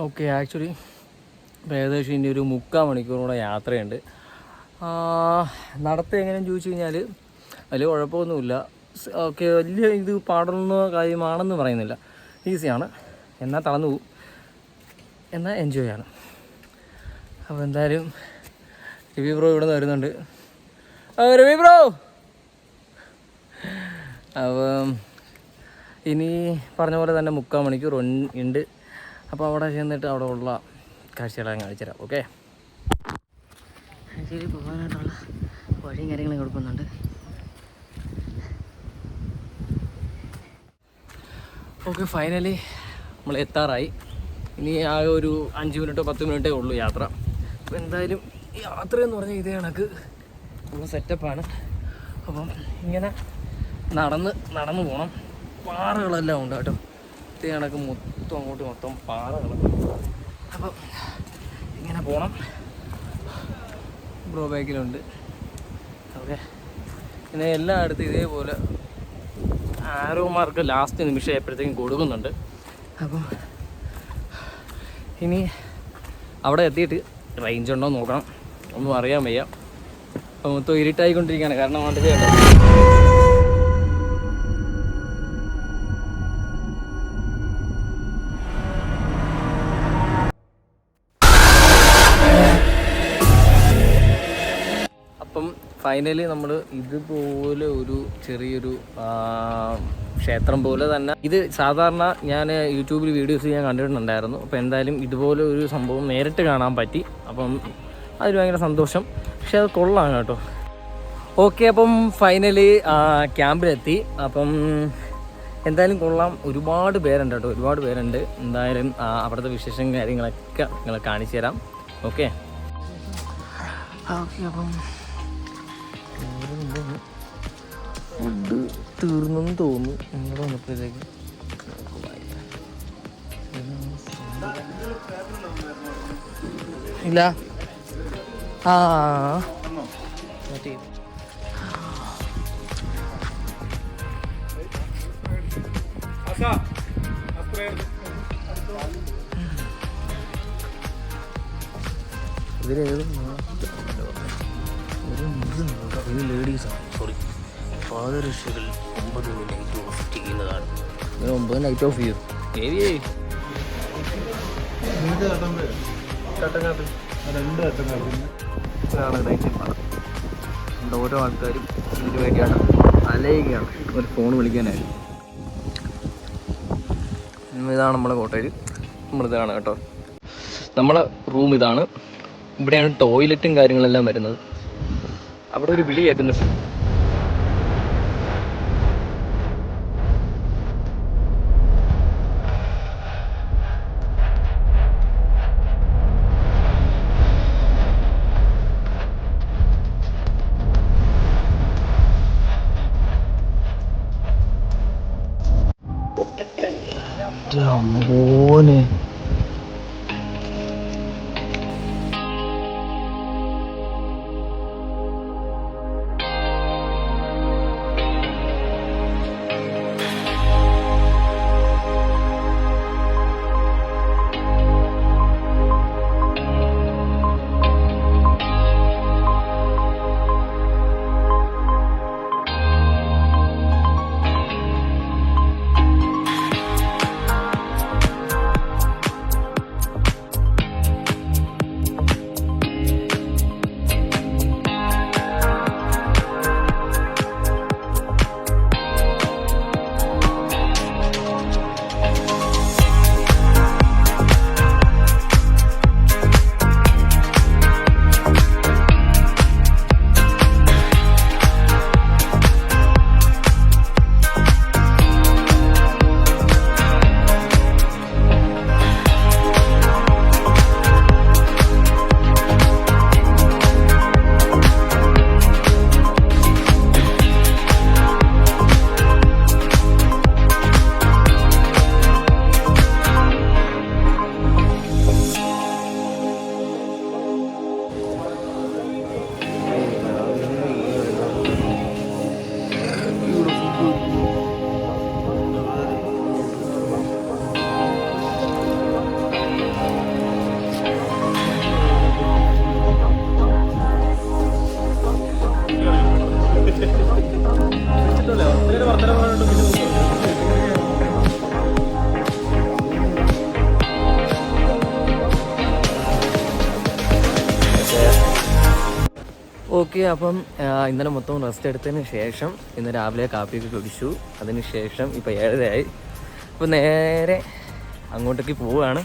Okay, actually ഏകദേശം ഇനി ഒരു 3/4 മണിക്കൂറൂടെ യാത്രയുണ്ട്. നടത്തം എങ്ങനെയെന്ന് ചോദിച്ചു കഴിഞ്ഞാൽ വലിയ കുഴപ്പമൊന്നുമില്ല. ഓക്കെ, വലിയ ഇത് പാടുന്ന കാര്യമാണെന്ന് പറയുന്നില്ല. ഈസിയാണ്, എന്നാൽ തളർന്നു പോവും, എന്നാൽ എൻജോയ് ആണ്. അപ്പോൾ എന്തായാലും രവി ബ്രോ ഇവിടെ നിന്ന് വരുന്നുണ്ട്. രവി ബ്രോ, അപ്പം ഇനി പറഞ്ഞ പോലെ തന്നെ 3/4 മണിക്കൂർ ഉണ്ട്. അപ്പോൾ അവിടെ ചെന്നിട്ട് അവിടെ ഉള്ള കാഴ്ചകളെല്ലാം കാണിച്ചു തരാം. ഓക്കെ, ശരി, പോകാനായിട്ടുള്ള വഴിയും കാര്യങ്ങളും കൊടുക്കുന്നുണ്ട്. ഓക്കെ, ഫൈനലി നമ്മൾ എത്താറായി. ഇനി ആകെ ഒരു 5 മിനിറ്റോ 10 മിനിറ്റേ ഉള്ളൂ യാത്ര. അപ്പോൾ എന്തായാലും യാത്രയെന്ന് പറഞ്ഞാൽ ഇതേ കണക്ക് ഉള്ള സെറ്റപ്പാണ്. അപ്പം ഇങ്ങനെ നടന്ന് പോകണം. പാറകളെല്ലാം ഉണ്ട് കേട്ടോ. ഇതേ കണക്ക് മൊത്തം പാറകൾ. അപ്പം ഇങ്ങനെ പോകണം. ബ്രോ ബാക്കിലുണ്ട്. ഓക്കെ, പിന്നെ എല്ലായിടത്തും ഇതേപോലെ ആരോ മാർക്ക് ലാസ്റ്റ് നിമിഷം എപ്പോഴത്തേക്കും കൊടുക്കുന്നുണ്ട്. അപ്പം ഇനി അവിടെ എത്തിയിട്ട് റേഞ്ച് ഉണ്ടോ നോക്കണം. ഒന്നും അറിയാൻ വയ്യ. അപ്പം മൊത്തം ഇരുട്ടായിക്കൊണ്ടിരിക്കുകയാണ്. കാരണം വണ്ടി ഫൈനലി നമ്മൾ ഇതുപോലെ ഒരു ചെറിയൊരു ക്ഷേത്രം പോലെ തന്നെ, ഇത് സാധാരണ ഞാൻ യൂട്യൂബിൽ വീഡിയോസ് ഞാൻ കണ്ടിട്ടുണ്ടായിരുന്നു. അപ്പോൾ എന്തായാലും ഇതുപോലെ ഒരു സംഭവം നേരിട്ട് കാണാൻ പറ്റി. അപ്പം അതിൽ ഭയങ്കര സന്തോഷം. പക്ഷെ അത് കൊള്ളാം കേട്ടോ. ഓക്കെ, അപ്പം ഫൈനലി ക്യാമ്പിലെത്തി. അപ്പം എന്തായാലും കൊള്ളാം. ഒരുപാട് പേരുണ്ട് കേട്ടോ, ഒരുപാട് പേരുണ്ട്. എന്തായാലും അവിടുത്തെ വിശേഷം കാര്യങ്ങളൊക്കെ നിങ്ങളെ കാണിച്ചു തരാം. ഓക്കെ, അപ്പം ഫുഡ് തീർന്നെന്ന് തോന്നുന്നു. ഇങ്ങോട്ട് വന്നപ്പോഴത്തേക്ക് ഇല്ല. മറ്റേ ഇതിലേത് ഒരു ലേഡീസാണ്. സോറി, പാദരക്ഷകൾ 9 നൈറ്റ് ഓഫ് ചെയ്യുന്നതാണ്. ഇങ്ങനെ 9 നൈറ്റ് ഓഫ് ചെയ്യും. ഓരോ ആൾക്കാരും ഇതിന് വേണ്ടിയാണ് അലയുകയാണ്. ഒരു ഫോൺ വിളിക്കാനായിരുന്നു. ഇതാണ് നമ്മളെ കോട്ടയിൽ. നമ്മളിതാണ് കേട്ടോ, നമ്മളെ റൂം ഇതാണ്. ഇവിടെയാണ് ടോയ്ലറ്റും കാര്യങ്ങളെല്ലാം വരുന്നത്. അവിടെ ഒരു വിളി കേൾക്കുന്നുണ്ട്. മോനെ, ഓക്കെ, അപ്പം ഇന്നലെ മൊത്തം റെസ്റ്റ് എടുത്തതിന് ശേഷം ഇന്ന് രാവിലെ കാപ്പിയൊക്കെ കുടിച്ചു. അതിന് ശേഷം ഇപ്പോൾ 7:30 അപ്പോൾ നേരെ അങ്ങോട്ടേക്ക് പോവുകയാണ്.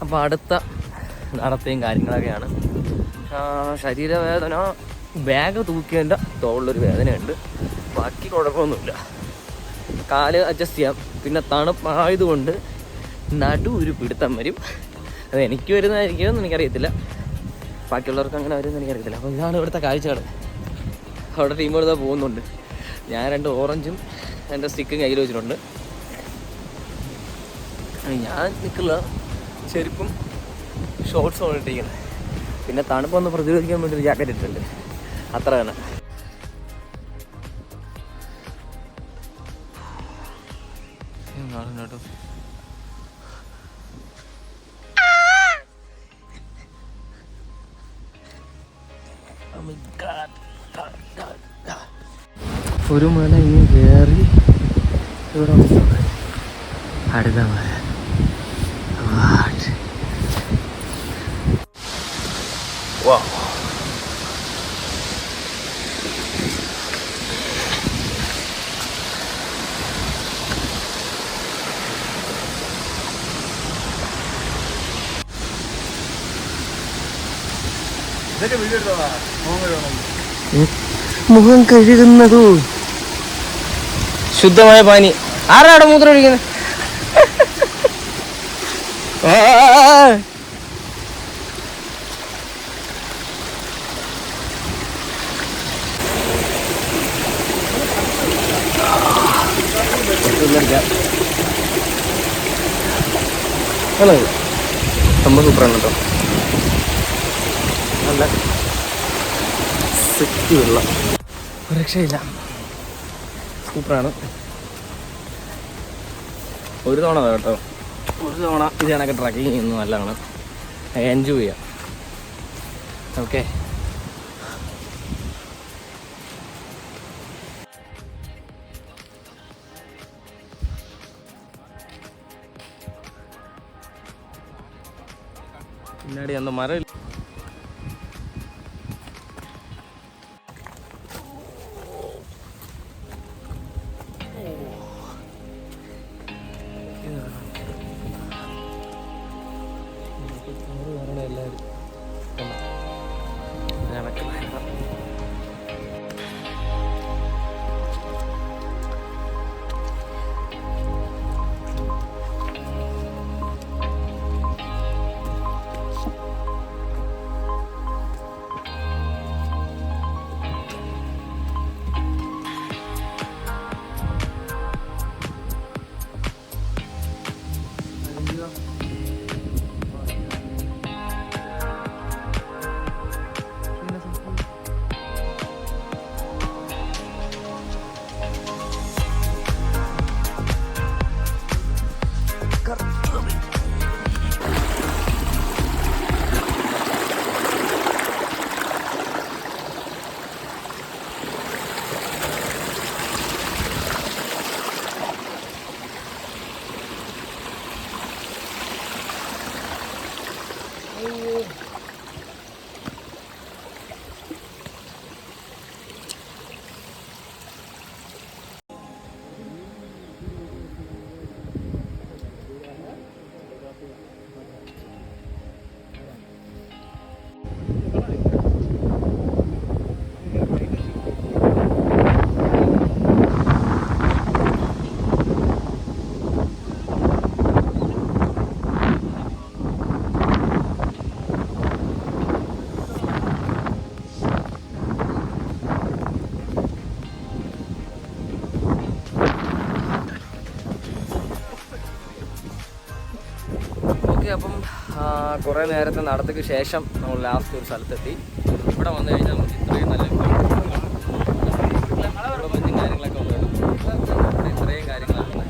അപ്പോൾ അടുത്ത നടത്തയും കാര്യങ്ങളൊക്കെയാണ്. ശരീരവേദന, ബാഗ് തൂക്കിയതിൻ്റെ തോളിലൊരു വേദനയുണ്ട്, ബാക്കി കുഴപ്പമൊന്നുമില്ല. കാല് അഡ്ജസ്റ്റ് ചെയ്യാം. പിന്നെ തണുപ്പായതുകൊണ്ട് നടു ഒരു പിടുത്തം വരും. അത് എനിക്ക് വരുന്നതായിരിക്കുമെന്ന് എനിക്കറിയത്തില്ല, ബാക്കിയുള്ളവർക്ക് അങ്ങനെ വരുമെന്ന് എനിക്കറിയത്തില്ല. അപ്പോൾ ഇതാണ് ഇവിടുത്തെ കാഴ്ചകൾ. അവിടെ ടീമുകൾ ഇതാ പോകുന്നുണ്ട്. ഞാൻ 2 ഓറഞ്ചും എൻ്റെ സ്റ്റിക്കും കയ്യിൽ വെച്ചിട്ടുണ്ട്. ഞാൻ നിൽക്കില്ല, ചെരുപ്പും ഷോർട്സും ഇട്ടിരിക്കുന്നത്. പിന്നെ തണുപ്പൊന്ന് പ്രതിരോധിക്കാൻ വേണ്ടി ഒരു ജാക്കറ്റ് ഇട്ടിട്ടുണ്ട്, അത്ര തന്നെ. കേട്ടോ ഒരു മല ഇങ്ങനെ കയറി ഇവിടെ അടുത്ത മല. Wow. മുഖം കഴുകുന്നതോ ശുദ്ധമായ പാനി. ആരാടെ മൂത്രം ഒഴിക്കുന്നത്? സംഭവം സൂപ്പറാണ് കേട്ടോ. നല്ല സെറ്റ് വെള്ളം, ഒരു രക്ഷയില്ല, സൂപ്പറാണ്. ഒരു തവണ കേട്ടോ, ഒരു തവണ ഇത് കണക്ക് ട്രക്കിങ് ചെയ്യുന്നത് നല്ലതാണ്, എൻജോയ് ചെയ്യാം. ഓക്കെ, പിന്നാടി அந்த മരം അപ്പം കുറേ നേരത്തെ നടത്തക്ക് ശേഷം നമ്മൾ ലാസ്റ്റ് ഒരു സ്ഥലത്തെത്തി. ഇവിടെ വന്നു കഴിഞ്ഞാൽ നമുക്ക് ഇത്രയും നല്ല മഞ്ഞും കാര്യങ്ങളൊക്കെ ഉണ്ട്. ഇത്രയും കാര്യങ്ങളാണ്.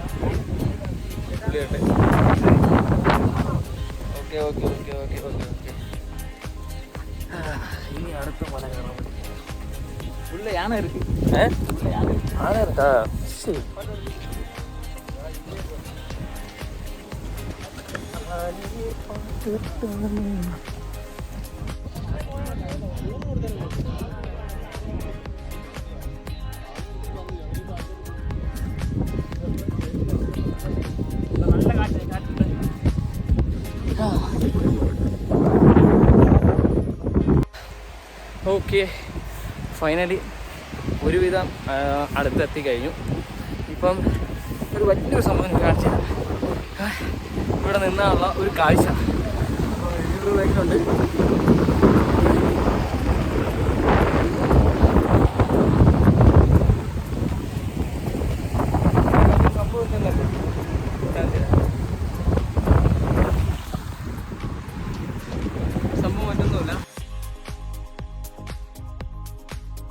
Okay okay okay okay okay okay. ഇനി അടുത്ത മല കയറാൻ ഉള്ള യാന ഇருக்கு. ആന இருக்கா? ശരി. ഓക്കെ, ഫൈനലി ഒരുവിധം അടുത്തെത്തി കഴിഞ്ഞു. ഇപ്പം ഒരു വലിയൊരു സംഭവം കാണിച്ചു ഇവിടെ നിന്നുള്ള ഒരു കാഴ്ച ഉണ്ട്.